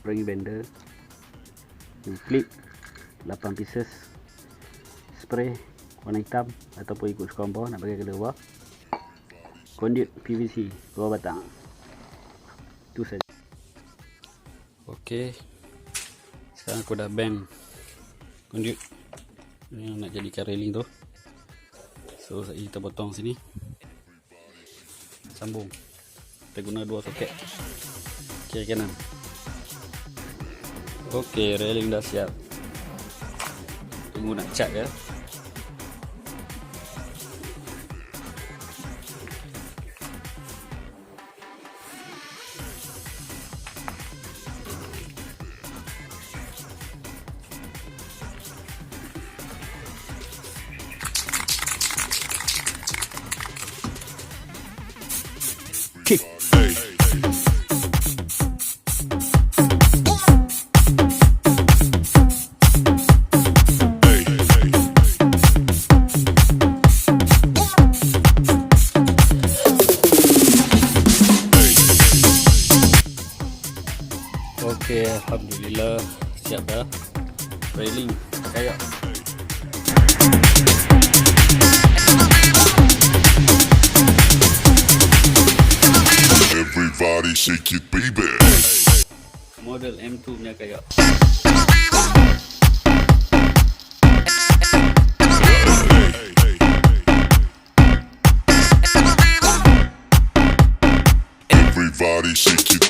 spring bender, clip 8 pieces, spray warna hitam ataupun ikut suka hangpa nak pakai color bawah, conduit PVC 2 batang. Itu saja. Okey, sekarang aku dah bend conduit yang nak jadikan railing tu. So kita potong sini, sambung. Kita guna 2 soket kiri kanan. Okey, railing dah siap. Tunggu nak cat ya. Kick. Okey, alhamdulillah siap dah railing kayak. Everybody shake it, baby. Model M2 punya kayak. Everybody shake it.